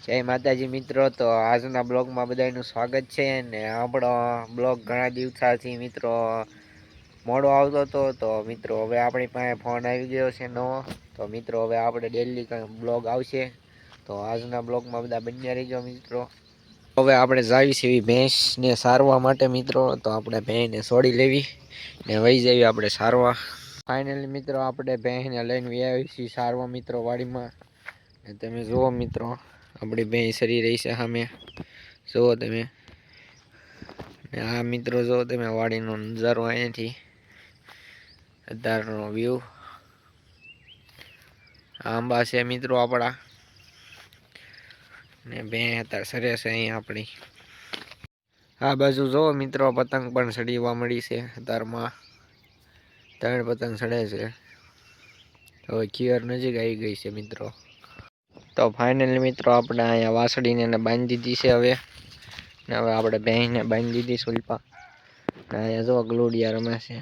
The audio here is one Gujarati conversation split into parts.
જય માતાજી મિત્રો. તો આજના બ્લોગમાં બધાનું સ્વાગત છે ને આપણો બ્લોગ ઘણા દિવસથી મિત્રો મોડો આવતો હતો. તો મિત્રો હવે આપણી પાસે ફોન આવી ગયો છે નવો. તો મિત્રો હવે આપણે ડેલી બ્લોગ આવશે. તો આજના બ્લોગમાં બધા બન્યા રહીજો મિત્રો. હવે આપણે જાવી છે એવી ભેંસને સારવા માટે મિત્રો. તો આપણે ભેંસને છોડી લેવી ને વહી જઈએ આપણે સારવા. ફાઇનલી મિત્રો આપણે ભેંસને લઈને આવી છીએ સારવા મિત્રો વાડીમાં. તમે જુઓ મિત્રો આપણી ભેંસ સરી રહી છે સામે જુઓ તમે. આ મિત્રો જો તમે વાડીનો નજારો અહીંયાથી અત્યારનો વ્યૂ. આંબા છે મિત્રો આપણા ને ભેંસ અત્યારે સરે છે અહીંયા આપણી. આ બાજુ જુઓ મિત્રો પતંગ પણ સડીવા મળી છે અત્યારમાં. 3 પતંગ સડે છે. હવે ખીયર નજીક આવી ગઈ છે મિત્રો. તો ફાઇનલી મિત્રો આપણે અહીંયા વાસળીને બાંધી દીધી છે હવે. ને હવે આપણે ભેંસને બાંધી દીધી સુલપા. અહીંયા જો ગલુડિયા રમે છે.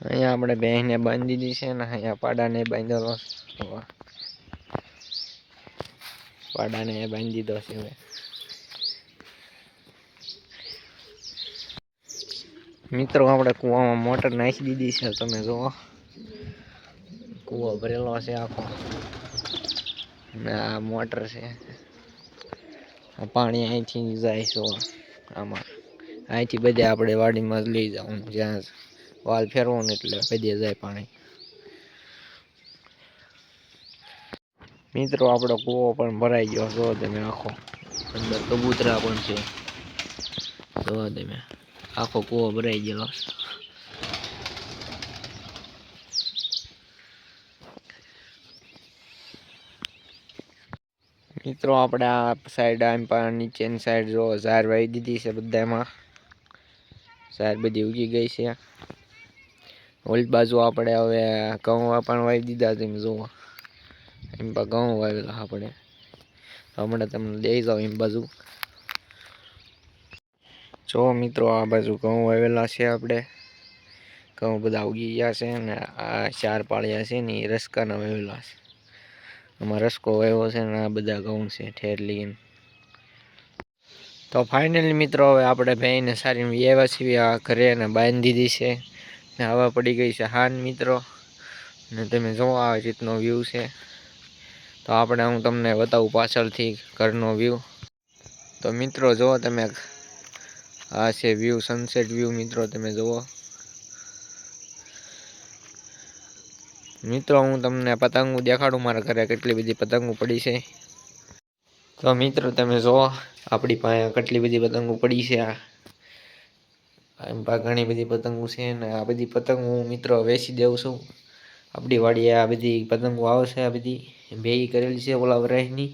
અહીંયા આપણે ભેંસને બાંધી દીધી છે ને અહીંયા પાડાને બાંધેલો પાડાને બાંધી દીધો છે હવે. મિત્રો આપણે કૂવામાં મોટર નાખી દીધી છે. તમે જુઓ કૂવો ભરેલો છે આખો ને આ મોટર છે. પાણી અહીંથી જાય છે આમાં. અહીંથી બધે આપણે વાડીમાં જ લઈ જવાનું. જ્યાં વાલ ફેરવાનું એટલે બધે જાય પાણી. મિત્રો આપણો કૂવો પણ ભરાઈ ગયો જો તમે આખો. અંદર કબૂતરા પણ છે જો તમે. આખો કૂવો ભરાઈ ગયેલો. મિત્રો આપણે આ સાઈડ આમ પણ નીચેની સાઈડ જો ઝાર વાવી દીધી છે બધામાં. ઝાર બધી ઉગી ગઈ છે. ઓલી બાજુ આપણે હવે ઘઉં પણ વાવી દીધા. તમે જુઓ એમ પણ ઘઉં વાવેલા આપણે. હમણાં તમને દઈ જાઉં એમ બાજુ જો મિત્રો. આ બાજુ ઘઉં વાવેલા છે આપણે. ઘઉં બધા ઉગી ગયા છે ને આ 4 પાળિયા છે ને એ રસકાના વાવેલા છે. આમાં રસકો વાવ્યો છે ને આ બધા ઘઉં છે ઠેર લઈને. તો ફાઇનલી મિત્રો હવે આપણે ભેંસને સારી વ્યવસ્થિત છીએ આ ઘરે ને બાંધી દીધી છે ને હવા પડી ગઈ છે હાન મિત્રો. ને તમે જોવો આ રીતનો વ્યૂ છે. તો આપણે હું તમને બતાવું પાછળથી ઘરનો વ્યૂ. તો મિત્રો જુઓ તમે આ છે વ્યૂ, સનસેટ વ્યૂ મિત્રો. તમે જુઓ મિત્રો હું તમને પતંગો દેખાડું. મારા ઘરે કેટલી બધી પતંગો પડી છે. તો મિત્રો તમે જુઓ આપણી પાસે કેટલી બધી પતંગો પડી છે. ઘણી બધી પતંગો છે ને આ બધી પતંગો હું મિત્રો વેચી દઉં છું. આપણી વાડીએ આ બધી પતંગો આવે છે. આ બધી ભેગી કરેલી છે ઓલા વરાયની.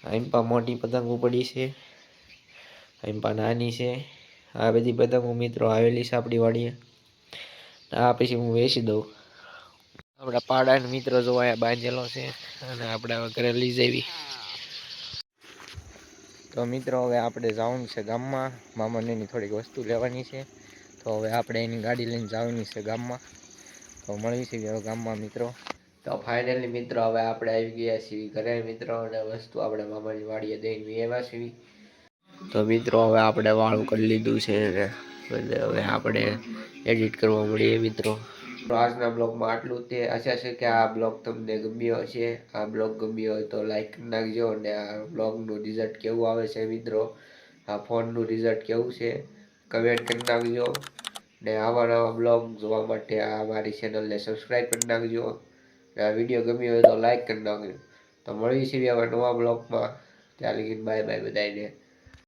એમ પણ મોટી પતંગો પડી છે, એમ પણ નાની છે. આ બધી પતંગો મિત્રો આવેલી છે આપણી વાડીએ. આ પછી હું વેચી દઉં. આપણા પાડાને મિત્રો જોવા અહીંયા બાંધેલો છે અને આપણે હવે ઘરે લઈ જવી. તો મિત્રો હવે આપણે જવાનું છે ગામમાં. મામાને એની થોડીક વસ્તુ લેવાની છે. તો હવે આપણે એની ગાડી લઈને જવાની છે ગામમાં. તો મળીશું હવે ગામમાં મિત્રો. તો ફાઇનલી મિત્રો હવે આપણે આવી ગયા છીએ ઘરે મિત્રો. અને વસ્તુ આપણે મામાની વાડીએ દઈને આવ્યા છીએ. તો મિત્રો હવે આપણે વાળું કરી લીધું છે ને હવે આપણે એડિટ કરવા મળીએ મિત્રો. તો આજના બ્લોગમાં આટલું તે આશા છે કે આ બ્લોગ તમને ગમ્યો હશે. આ બ્લોગ ગમ્યો હોય તો લાઈક કરી નાખજો. અને આ બ્લોગનું રિઝલ્ટ કેવું આવે છે મિત્રો, આ ફોનનું રિઝલ્ટ કેવું છે કમેન્ટ કરી નાખજો. ને આવા નવા બ્લોગ જોવા માટે આ મારી ચેનલને સબસ્ક્રાઈબ કરી નાખજો. ને આ વિડીયો ગમ્યો હોય તો લાઈક કરી નાખજો. તો મળીશું હવે નવા બ્લોગમાં. ત્યાં લગી બાય બાય બધાને.